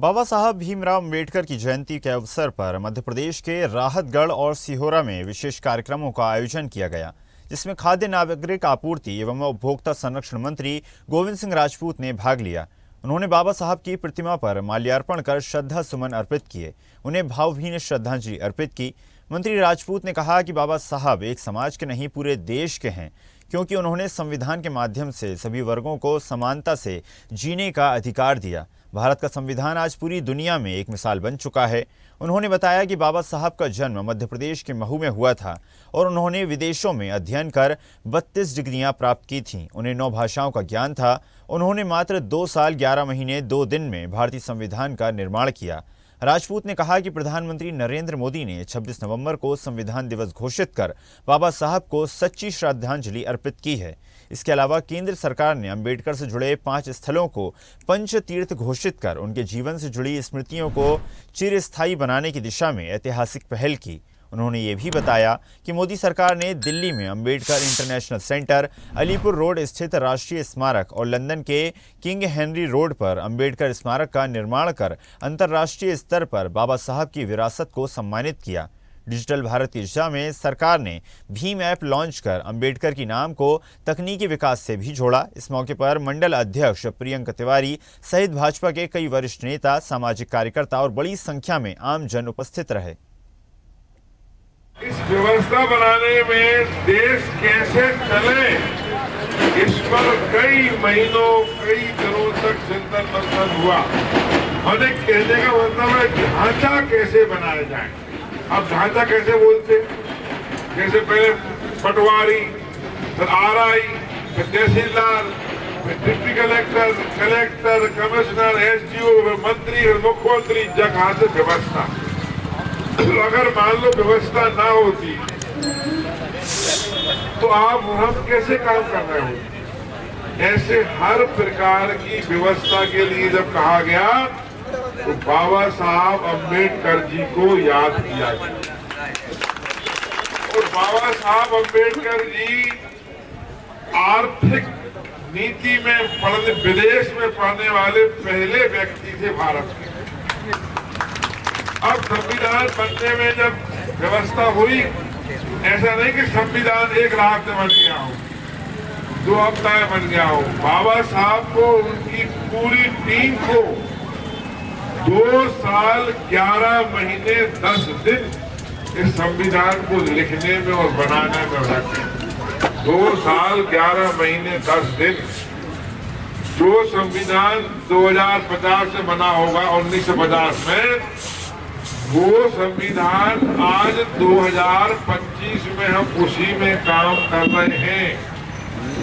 बाबा साहब भीमराव अम्बेडकर की जयंती के अवसर पर मध्य प्रदेश के राहतगढ़ और सिहोरा में विशेष कार्यक्रमों का आयोजन किया गया, जिसमें खाद्य नागरिक आपूर्ति एवं उपभोक्ता संरक्षण मंत्री गोविंद सिंह राजपूत ने भाग लिया। उन्होंने बाबा साहब की प्रतिमा पर माल्यार्पण कर श्रद्धा सुमन अर्पित किए, उन्हें भावभीनी श्रद्धांजलि अर्पित की। मंत्री राजपूत ने कहा कि बाबा साहब एक समाज के नहीं पूरे देश के हैं, क्योंकि उन्होंने संविधान के माध्यम से सभी वर्गों को समानता से जीने का अधिकार दिया। भारत का संविधान आज पूरी दुनिया में एक मिसाल बन चुका है। उन्होंने बताया कि बाबा साहब का जन्म मध्य प्रदेश के महू में हुआ था और उन्होंने विदेशों में अध्ययन कर 32 डिग्रियां प्राप्त की थीं। उन्हें 9 भाषाओं का ज्ञान था। उन्होंने मात्र 2 साल 11 महीने 2 दिन में भारतीय संविधान का निर्माण किया। राजपूत ने कहा कि प्रधानमंत्री नरेंद्र मोदी ने 26 नवंबर को संविधान दिवस घोषित कर बाबा साहब को सच्ची श्रद्धांजलि अर्पित की है। इसके अलावा केंद्र सरकार ने अंबेडकर से जुड़े 5 स्थलों को पंच तीर्थ घोषित कर उनके जीवन से जुड़ी स्मृतियों को चिरस्थायी बनाने की दिशा में ऐतिहासिक पहल की। उन्होंने ये भी बताया कि मोदी सरकार ने दिल्ली में Ambedkar international centre, Alipur road स्थित राष्ट्रीय स्मारक और लंदन के किंग हेनरी रोड पर अंबेडकर स्मारक का निर्माण कर अंतर्राष्ट्रीय स्तर पर बाबा साहब की विरासत को सम्मानित किया। डिजिटल भारत की दिशा में सरकार ने भीम ऐप लॉन्च कर अंबेडकर की नाम को तकनीकी विकास से भी जोड़ा। इस मौके पर मंडल अध्यक्ष प्रियंका तिवारी सहित भाजपा के कई वरिष्ठ नेता, सामाजिक कार्यकर्ता और बड़ी संख्या में आम जन उपस्थित रहे। इस व्यवस्था बनाने में देश कैसे चले, इस पर कई महीनों कई दिनों तक चिंतन मंथन हुआ। और एक कहने का मतलब है ढांचा कैसे बनाया जाए। अब ढांचा कैसे बोलते, जैसे पहले पटवारी, फिर आरआई, फिर तहसीलदार, फिर deputy collector, collector, commissioner, SDO, मंत्री, मुख्यमंत्री, जगह से व्यवस्था। तो अगर मान लो व्यवस्था ना होती तो आप हम कैसे काम कर रहे होते। ऐसे हर प्रकार की व्यवस्था के लिए जब कहा गया तो बाबा साहब अम्बेडकर जी को याद किया गया। और बाबा साहब अम्बेडकर जी आर्थिक नीति में पढ़ने, विदेश में पढ़ने वाले पहले व्यक्ति थे भारत में। अब संविधान बनने में जब व्यवस्था हुई, ऐसा नहीं कि संविधान एक रात में बन गया हो, 2 हफ्ता में बन गया हो। बाबा साहब को, उनकी पूरी टीम को 2 साल 11 महीने 10 दिन इस संविधान को लिखने में और बनाने में लगे। 2 साल 11 महीने 10 दिन। जो संविधान 2050 से बना होगा, 1950 में, वो संविधान आज 2025 में हम उसी में काम कर रहे हैं।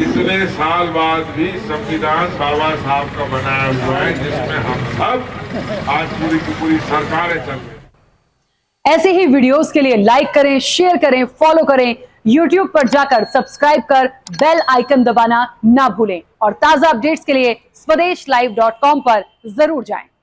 इतने साल बाद भी संविधान बाबा साहब का बनाया हुआ है, जिसमें हम सब आज पूरी की पूरी सरकारें चल रही हैं। ऐसे ही वीडियोस के लिए लाइक करें, शेयर करें, फॉलो करें। YouTube पर जाकर सब्सक्राइब कर बेल आइकन दबाना ना भूलें और ताजा अपडेट्स के लिए स्वदेशलाइव.com पर जरूर जाएं।